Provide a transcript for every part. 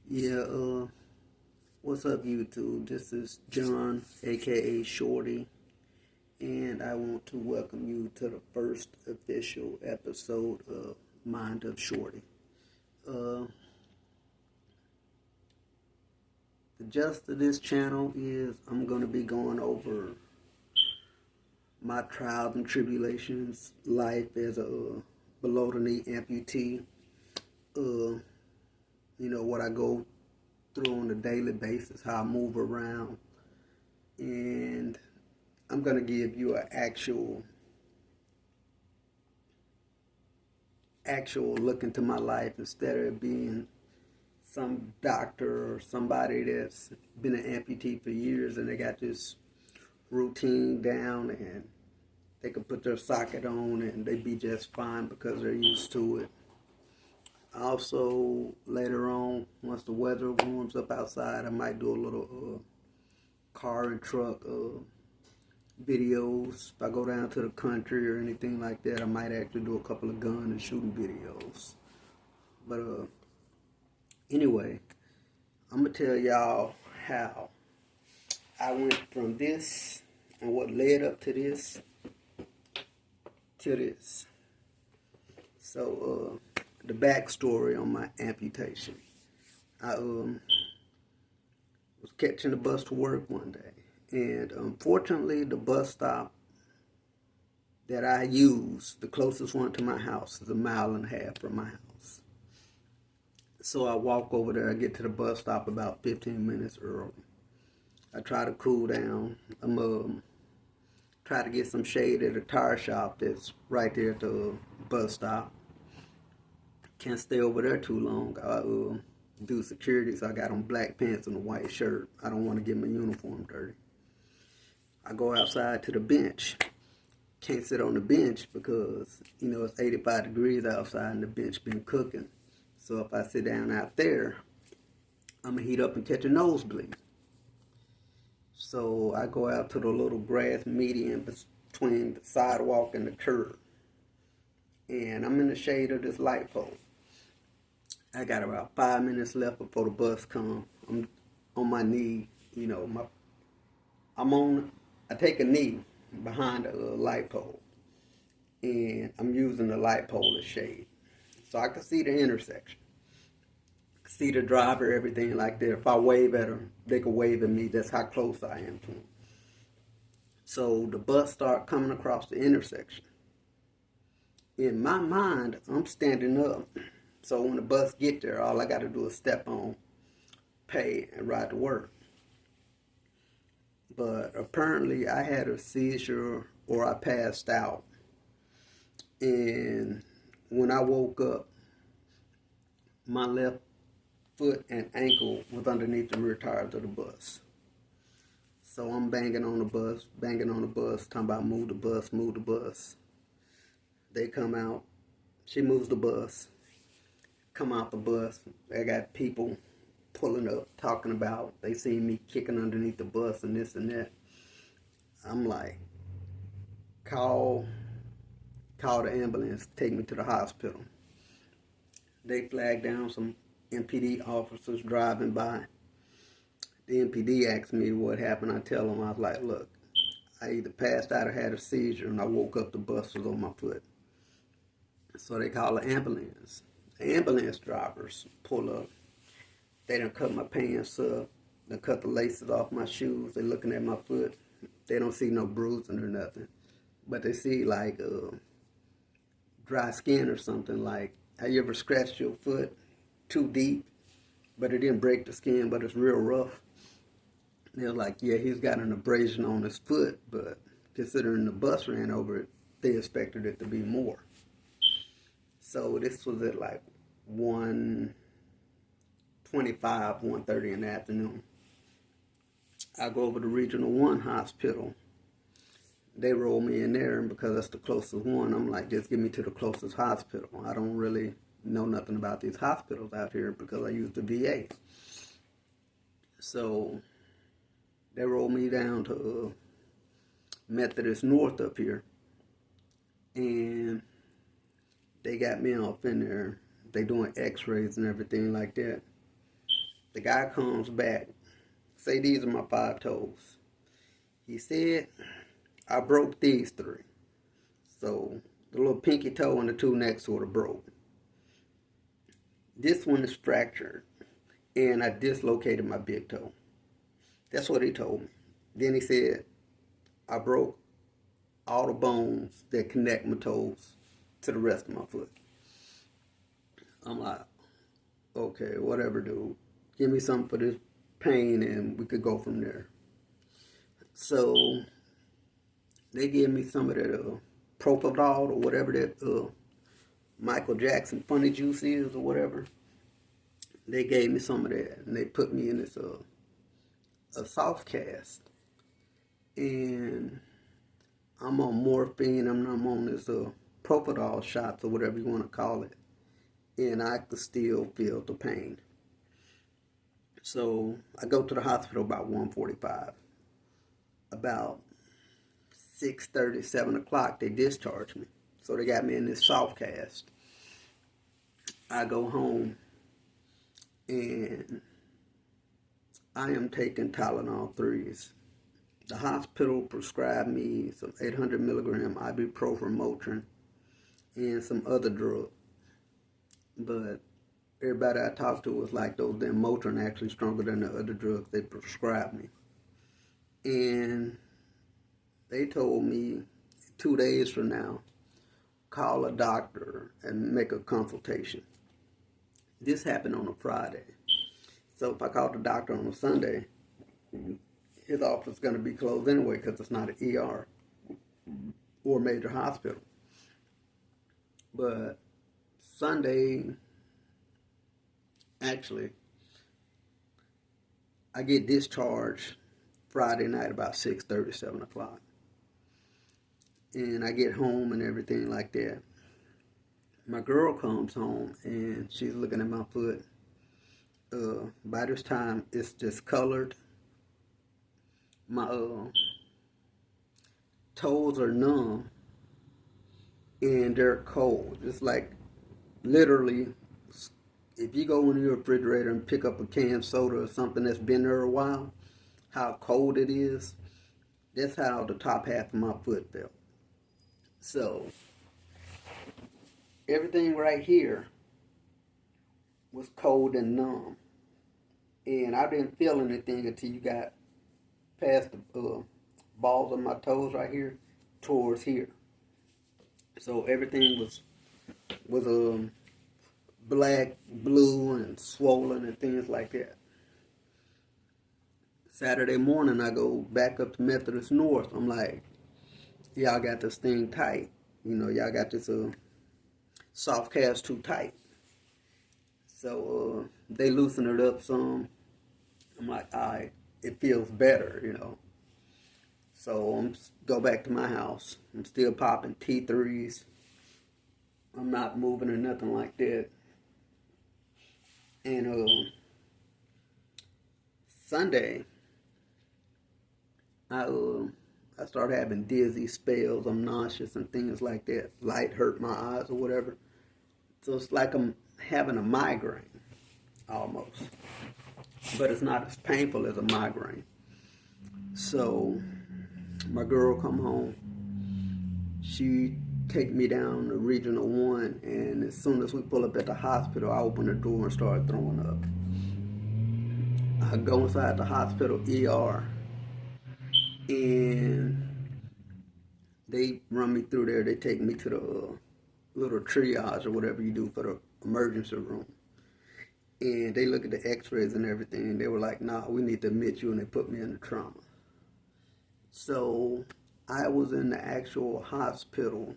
Yeah, what's up, YouTube? This is John, aka Shorty, and I want to welcome you to the first official episode of Mind of Shorty. Uh, the gist of this channel is I'm going to be going over my trials and tribulations, life as a below the knee amputee, what I go through on a daily basis, how I move around, and I'm going to give you an actual look into my life instead of being some doctor or somebody that's been an amputee for years and they got this routine down and they can put their socket on and they be just fine because they're used to it. Also, later on, once the weather warms up outside, I might do a little car and truck videos. If I go down to the country or anything like that, I might actually do a couple of gun and shooting videos. But anyway, I'm gonna tell y'all how I went from this and what led up to this to this. So the backstory on my amputation. I was catching the bus to work one day, and unfortunately, the bus stop that I use, the closest one to my house, is a mile and a half from my house. So I walk over there. I get to the bus stop about 15 minutes early. I try to cool down. I'm try to get some shade at a tire shop that's right there at the bus stop. Can't stay over there too long. I do security, so I got on black pants and a white shirt. I don't want to get my uniform dirty. I go outside to the bench. Can't sit on the bench because, it's 85 degrees outside and the bench been cooking. So if I sit down out there, I'm going to heat up and catch a nosebleed. So I go out to the little grass median between the sidewalk and the curb. And I'm in the shade of this light pole. I got about 5 minutes left before the bus comes. I'm on my knee, I take a knee behind the light pole. And I'm using the light pole as shade. So I can see the intersection. See the driver, everything like that. If I wave at them, they can wave at me. That's how close I am to them. So the bus start coming across the intersection. In my mind, I'm standing up. So when the bus get there, all I got to do is step on, pay, and ride to work. But apparently I had a seizure or I passed out. And when I woke up, my left foot and ankle was underneath the rear tires of the bus. So I'm banging on the bus, talking about move the bus, move the bus. They come out, she moves the bus, come out the bus. I got people pulling up, talking about, they see me kicking underneath the bus and this and that. I'm like, call the ambulance, take me to the hospital. They flagged down some MPD officers driving by. The MPD asked me what happened. I tell them, I was like, look, I either passed out or had a seizure, and I woke up, the bus was on my foot. So they call the ambulance. The ambulance drivers pull up. They done cut my pants up. They cut the laces off my shoes. They looking at my foot. They don't see no bruising or nothing. But they see like dry skin or something. Like, have you ever scratched your foot too deep, but it didn't break the skin, but it's real rough? They're like, yeah, he's got an abrasion on his foot, but considering the bus ran over it, they expected it to be more. So this was at like 1:25, 1:30 in the afternoon. I go over to Regional 1 hospital. They roll me in there, and because that's the closest one, I'm like, just get me to the closest hospital. I don't really know nothing about these hospitals out here because I use the VA. So they roll me down to Methodist North up here, and they got me off in there. They doing x-rays and everything like that. The guy comes back. Say these are my 5 toes. He said, I broke these 3. So the little pinky toe and the 2 next to it are broke. This one is fractured, and I dislocated my big toe. That's what he told me. Then he said, I broke all the bones that connect my toes to the rest of my foot. I'm like, okay, whatever, dude. Give me something for this pain and we could go from there. So they gave me some of that propofol or whatever that Michael Jackson funny juice is or whatever. They gave me some of that and they put me in this a soft cast. And I'm on morphine and I'm on this propofol shots or whatever you want to call it. And I could still feel the pain. So I go to the hospital about 1:45. About 6:30, 7 o'clock, they discharged me. So they got me in this soft cast. I go home and I am taking Tylenol 3s. The hospital prescribed me some 800 milligram ibuprofen Motrin and some other drug. But everybody I talked to was like, those damn Motrin actually stronger than the other drugs they prescribed me. And they told me 2 days from now, call a doctor and make a consultation. This happened on a Friday. So if I called the doctor on a Sunday, his office is going to be closed anyway because it's not an ER or a major hospital. But Sunday, actually, I get discharged Friday night about 6:30, 7 o'clock. And I get home and everything like that. My girl comes home and she's looking at my foot. By this time, it's discolored. My toes are numb and they're cold. It's like literally, if you go in your refrigerator and pick up a canned soda or something that's been there a while, how cold it is, that's how the top half of my foot felt. So everything right here was cold and numb. And I didn't feel anything until you got past the balls of my toes right here towards here. So everything was black, blue, and swollen and things like that. Saturday morning, I go back up to Methodist North. I'm like, y'all got this thing tight. You know, y'all got this soft cast too tight. So they loosen it up some. I'm like, all right, it feels better, you know. So I'm go back to my house. I'm still popping T3s. I'm not moving or nothing like that. And Sunday, I started having dizzy spells. I'm nauseous and things like that. Light hurt my eyes or whatever. So it's like I'm having a migraine, almost. But it's not as painful as a migraine. So my girl come home. She take me down to Regional 1, and as soon as we pull up at the hospital, I open the door and start throwing up. I go inside the hospital ER, and they run me through there. They take me to the little triage or whatever you do for the emergency room. And they look at the x-rays and everything, and they were like, nah, we need to admit you, and they put me in the trauma. So I was in the actual hospital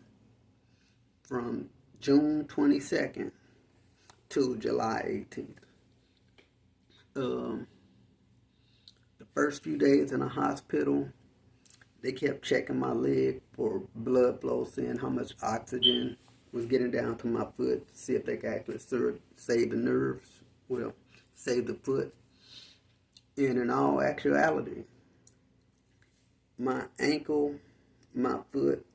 from June 22nd to July 18th. The first few days in the hospital, they kept checking my leg for blood flow, seeing how much oxygen was getting down to my foot, to see if they could actually save the nerves, well, save the foot. And in all actuality, my ankle, my foot,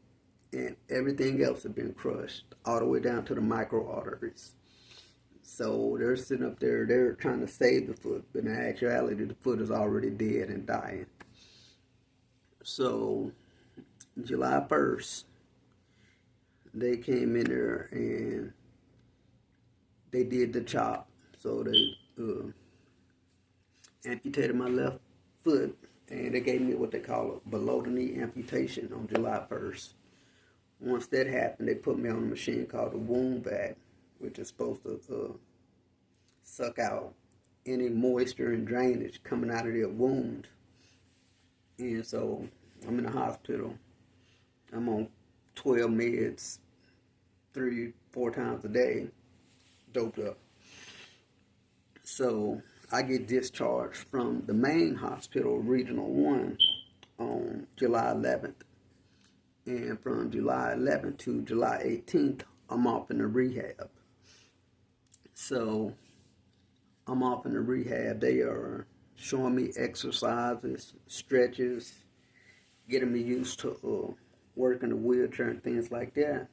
and everything else had been crushed all the way down to the micro arteries. So they're sitting up there, they're trying to save the foot, but in actuality, the foot is already dead and dying. So July 1st, they came in there and they did the chop. So they amputated my left foot, and they gave me what they call a below the knee amputation on July 1st. Once that happened, they put me on a machine called a wound vac, which is supposed to suck out any moisture and drainage coming out of their wound. And so I'm in the hospital. I'm on 12 meds, 3-4 times a day, doped up. So I get discharged from the main hospital, Regional 1, on July 11th. And from July 11th to July 18th, I'm off in the rehab. So I'm off in the rehab. They are showing me exercises, stretches, getting me used to working the wheelchair and things like that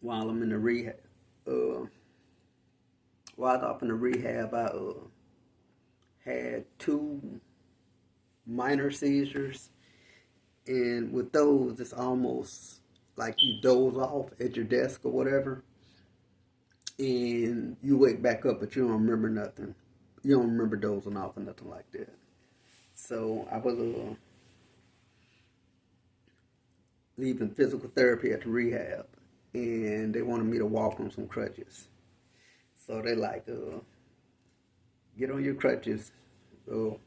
while I'm in the rehab. While I was off in the rehab, I had 2 minor seizures. And with those, it's almost like you doze off at your desk or whatever. And you wake back up, but you don't remember nothing. You don't remember dozing off or nothing like that. So I was leaving physical therapy at the rehab, and they wanted me to walk on some crutches. So they like, get on your crutches,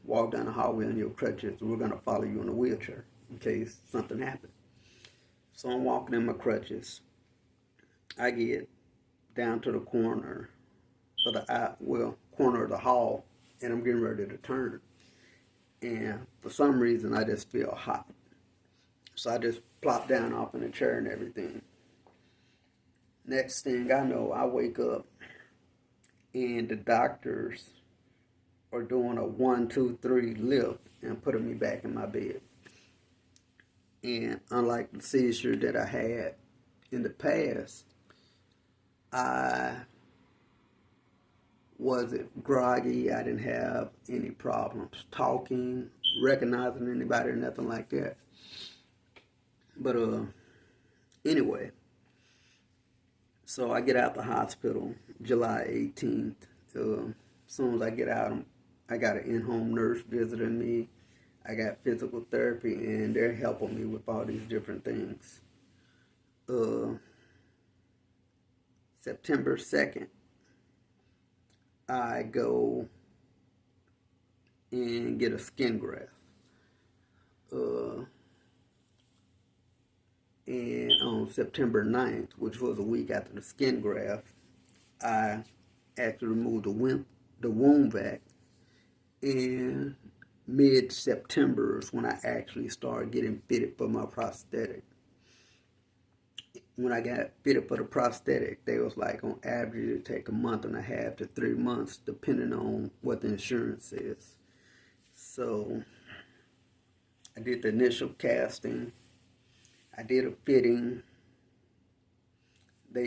walk down the hallway on your crutches. We're going to follow you in a wheelchair in case something happens. So I'm walking in my crutches. I get down to the corner of corner of the hall, and I'm getting ready to turn. And for some reason, I just feel hot. So I just plop down off in the chair and everything. Next thing I know, I wake up, and the doctors are doing a 1, 2, 3 lift and putting me back in my bed. And unlike the seizure that I had in the past, I wasn't groggy. I didn't have any problems talking, recognizing anybody, or nothing like that. But anyway, so I get out the hospital July 18th. As soon as I get out, I got an in-home nurse visiting me. I got physical therapy, and they're helping me with all these different things. September 2nd, I go and get a skin graft. And on September 9th, which was a week after the skin graft, I actually removed the wound vac. And mid-September is when I actually started getting fitted for my prosthetic. When I got fitted for the prosthetic, they was like, on average, it take 1.5 to 3 months, depending on what the insurance says. So I did the initial casting. I did a fitting. I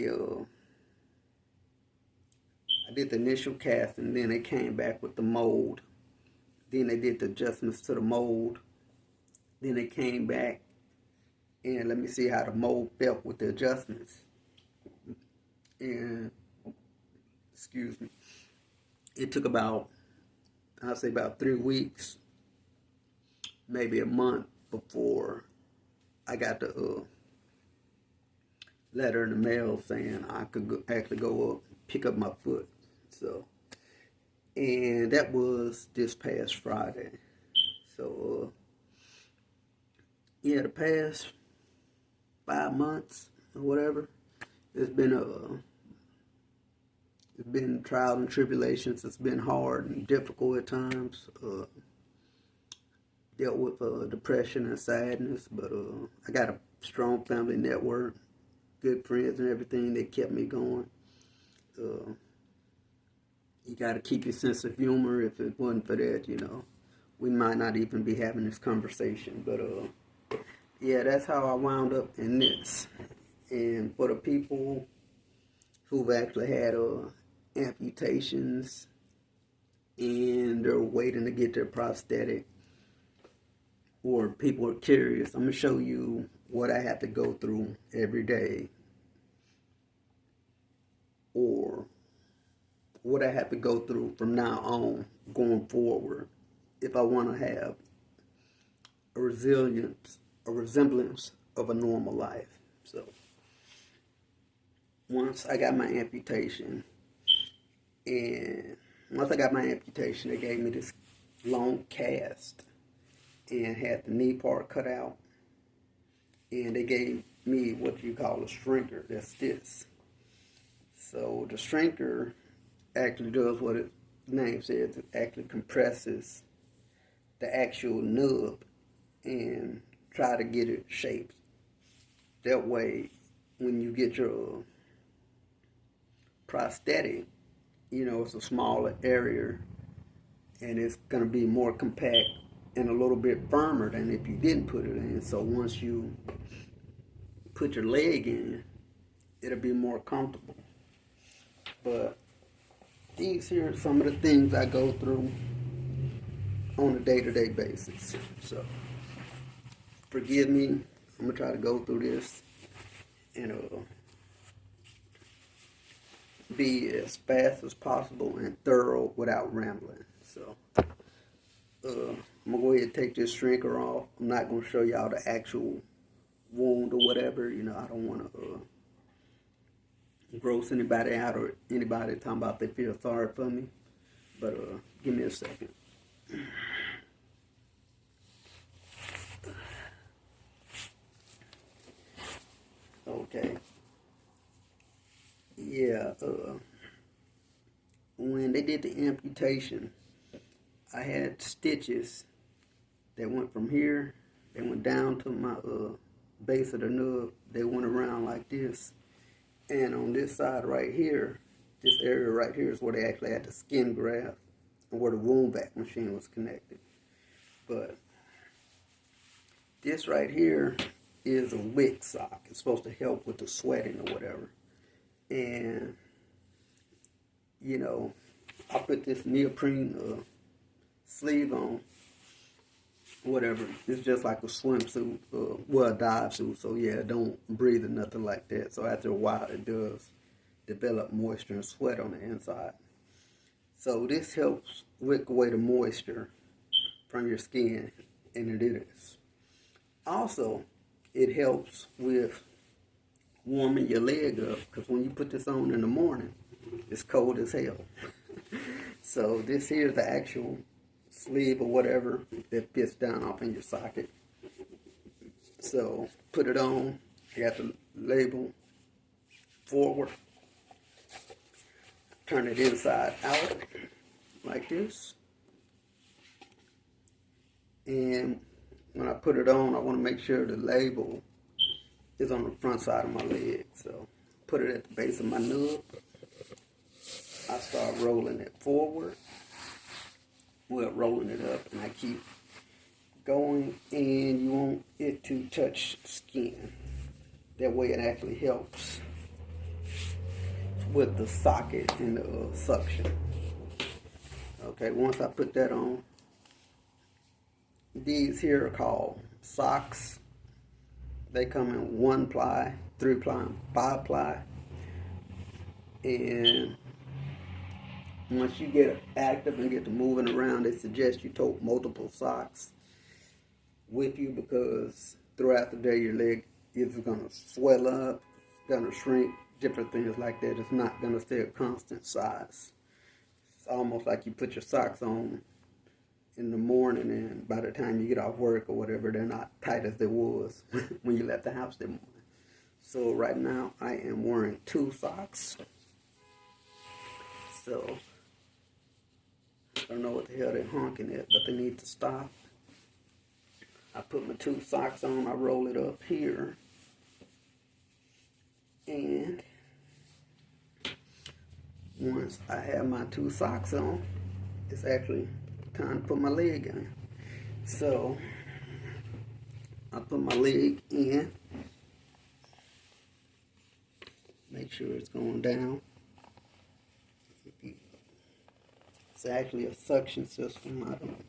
did the initial casting, then they came back with the mold. Then they did the adjustments to the mold. Then they came back and let me see how the mold felt with the adjustments. And, excuse me, it took about 3 weeks, maybe a month before I got the letter in the mail saying I could actually go up, pick up my foot. So, and that was this past Friday. So, yeah, the past 5 months or whatever, it's been trials and tribulations. It's been hard and difficult at times. Dealt with depression and sadness, but I got a strong family network, good friends and everything that kept me going. You got to keep your sense of humor. If it wasn't for that, we might not even be having this conversation. But yeah, that's how I wound up in this. And for the people who've actually had amputations and they're waiting to get their prosthetic, or people are curious, I'm going to show you what I have to go through every day, or what I have to go through from now on going forward if I want to have a resemblance of a normal life. So once I got my amputation, they gave me this long cast and had the knee part cut out, and they gave me what you call a shrinker. That's this. So the shrinker actually does what its name says. It actually compresses the actual nub and try to get it shaped. That way, when you get your prosthetic, it's a smaller area and it's going to be more compact and a little bit firmer than if you didn't put it in. So once you put your leg in, it'll be more comfortable. But these here are some of the things I go through on a day-to-day basis. So forgive me, I'm going to try to go through this and be as fast as possible and thorough without rambling. So I'm going to go ahead and take this shrinker off. I'm not going to show y'all the actual wound or whatever. I don't want to gross anybody out or anybody talking about they feel sorry for me. But give me a second. Okay. Yeah, when they did the amputation, I had stitches that went from here, they went down to my base of the nub, they went around like this, and on this side right here, this area right here is where they actually had the skin graft and where the wound vac machine was connected. But this right here is a wick sock. It's supposed to help with the sweating or whatever. And, I put this neoprene sleeve on, whatever. It's just like a swimsuit, a dive suit. So, yeah, don't breathe or nothing like that. So, after a while, it does develop moisture and sweat on the inside. So, this helps wick away the moisture from your skin, and it is. Also, it helps with warming your leg up, because when you put this on in the morning, it's cold as hell. So this here is the actual sleeve or whatever that fits down off in your socket. So put it on, you have the label forward, turn it inside out like this, and when I put it on, I want to make sure the label is on the front side of my leg. So put it at the base of my nub. I start rolling it forward. Rolling it up, and I keep going, and you want it to touch skin. That way it actually helps with the socket and the suction. Okay, once I put that on, these here are called socks. They come in 1 ply, 3 ply, 5 ply. And once you get active and get to moving around, they suggest you tote multiple socks with you, because throughout the day your leg is going to swell up, going to shrink, different things like that. It's not going to stay a constant size. It's almost like you put your socks on in the morning, and by the time you get off work or whatever, they're not tight as they was when you left the house that morning. So right now I am wearing 2 socks. So I don't know what the hell they're honking at, but they need to stop. I put my 2 socks on, I roll it up here, and once I have my 2 socks on, it's actually time to put my leg in. So I put my leg in, make sure it's going down. It's actually a suction system. I don't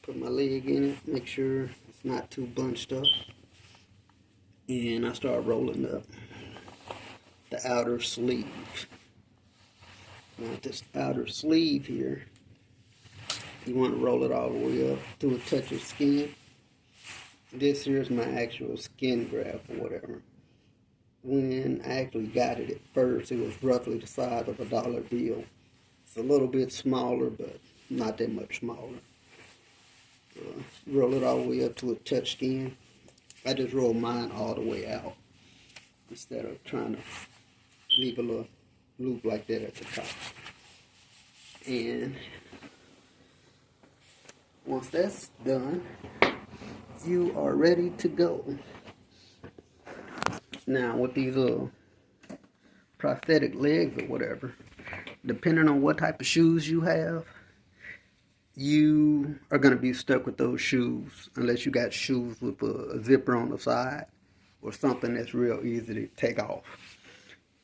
put my leg in it, make sure it's not too bunched up, and I start rolling up the outer sleeve. Now this outer sleeve here, you want to roll it all the way up to a touch of skin. This here is my actual skin graft or whatever. When I actually got it at first, it was roughly the size of a dollar bill. It's a little bit smaller, but not that much smaller. Roll it all the way up to a touch skin. I just roll mine all the way out instead of trying to leave a little loop like that at the top. And once that's done, you are ready to go. Now with these prosthetic legs or whatever, depending on what type of shoes you have, you are going to be stuck with those shoes unless you got shoes with a zipper on the side or something that's real easy to take off.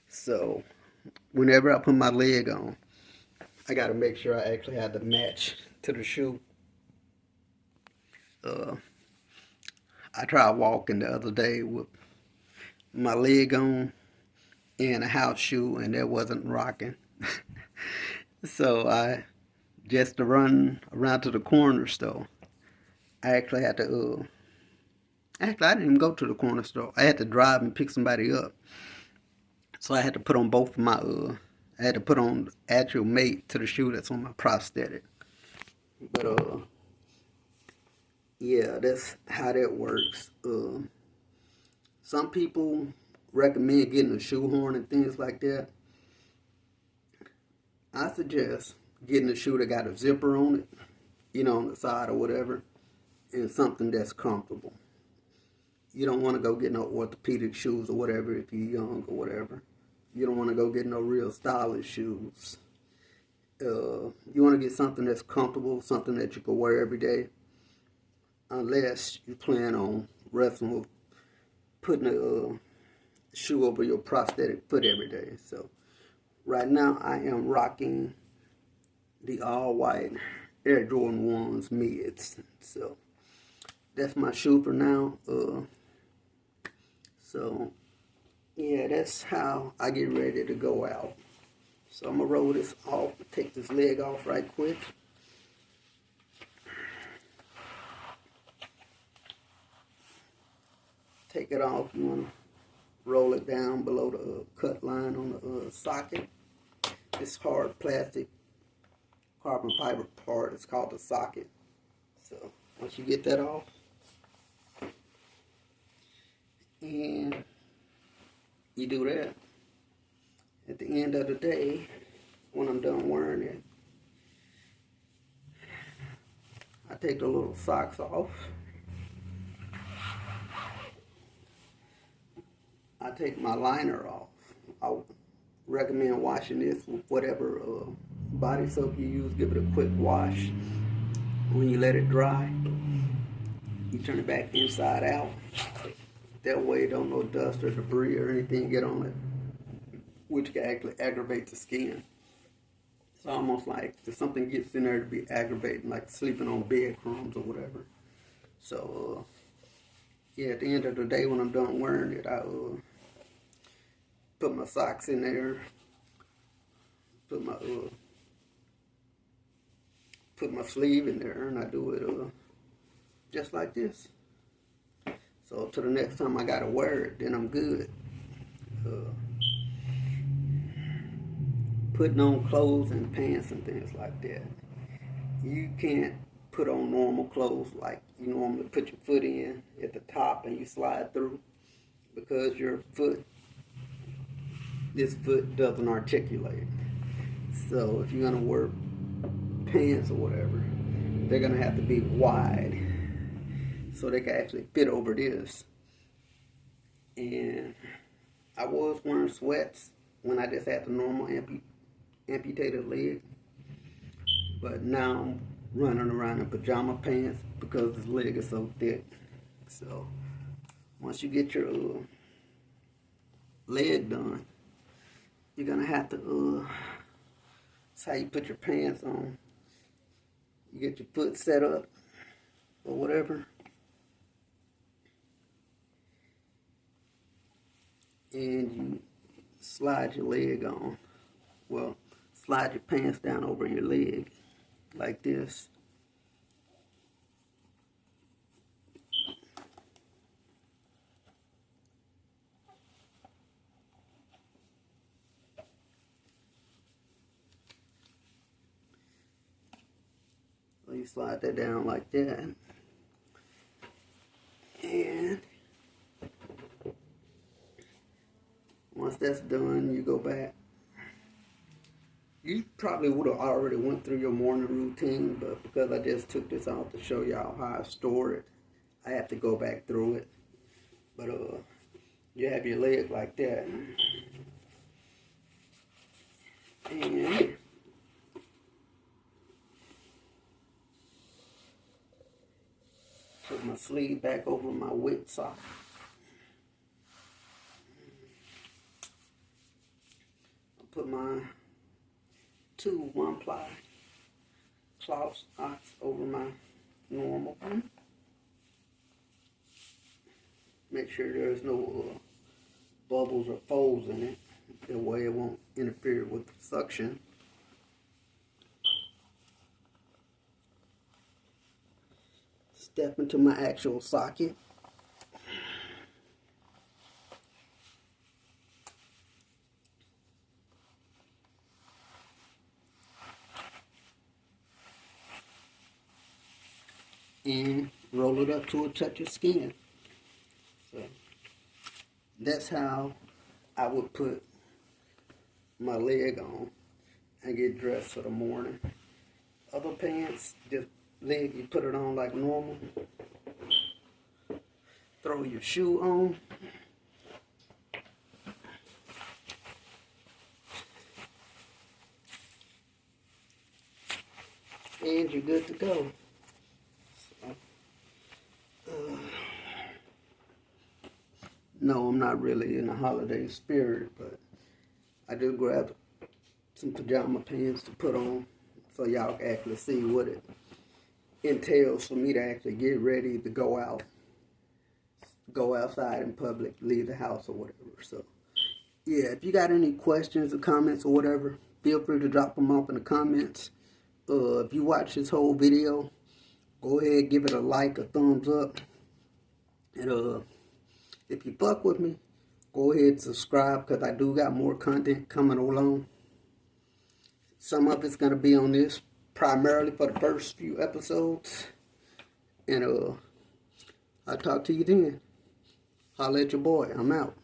So whenever I put my leg on, I got to make sure I actually have the match to the shoe. I tried walking the other day with my leg on and a house shoe, and that wasn't rocking. So just to run around to the corner store, I actually had to, I didn't even go to the corner store. I had to drive and pick somebody up. So I had to put on both of my, I had to put on the actual mate to the shoe that's on my prosthetic. But, yeah, that's how that works. Some people recommend getting a shoehorn and things like that. I suggest getting a shoe that got a zipper on it, you know, on the side or whatever, and something that's comfortable. You don't want to go get no orthopedic shoes or whatever if you're young or whatever. You don't want to go get no real stylish shoes. You want to get something that's comfortable, something that you can wear every day, unless you plan on wrestling with putting a shoe over your prosthetic foot every day. So right now I am rocking the all-white Air Jordan 1s mids. So that's my shoe for now. So yeah, that's how I get ready to go out. So I'm gonna roll this off, take this leg off right quick. Take it off. You wanna roll it down below the cut line on the socket. This hard plastic carbon fiber part is called the socket. So once you get that off, and you do that, at the end of the day, when I'm done wearing it, I take the little socks off. I take my liner off. I recommend washing this with whatever body soap you use. Give it a quick wash. When you let it dry, you turn it back inside out. That way don't no dust or debris or anything get on it, which can actually aggravate the skin. It's almost like if something gets in there to be aggravating, like sleeping on breadcrumbs or whatever. So yeah, at the end of the day when I'm done wearing it, I put my socks in there, put my sleeve in there, and I do it just like this. So to the next time I gotta wear it, then I'm good. Putting on clothes and pants and things like that, you can't put on normal clothes like you normally put your foot in at the top and you slide through, because this foot doesn't articulate. So if you're gonna wear pants or whatever, they're gonna have to be wide so they can actually fit over this. And I was wearing sweats when I just had the normal amputated leg, but now I'm running around in pajama pants because this leg is so thick. So once you get your leg done, you're gonna have to That's how you put your pants on. You get your foot set up or whatever. And you slide your leg on. Well, slide your pants down over your leg like this. So you slide that down like that. And once that's done, you go back. You probably would have already went through your morning routine, but because I just took this out to show y'all how I store it, I have to go back through it. But you have your leg like that. And put my sleeve back over my wet sock. I'll put my 2 1-ply cloth socks over my normal one. Make sure there's no bubbles or folds in it. That way it won't interfere with the suction. Step into my actual socket. And roll it up to a touch of skin. So that's how I would put my leg on and get dressed for the morning. Other pants, just leg, you put it on like normal. Throw your shoe on. And you're good to go. No, I'm not really in a holiday spirit, but I just grabbed some pajama pants to put on so y'all can actually see what it entails for me to actually get ready to go outside in public, leave the house or whatever. So, yeah, if you got any questions or comments or whatever, feel free to drop them off in the comments. If you watch this whole video, go ahead, give it a like, a thumbs up. And if you fuck with me, go ahead and subscribe, because I do got more content coming along. Some of it's going to be on this primarily for the first few episodes. And I'll talk to you then. Holla at your boy. I'm out.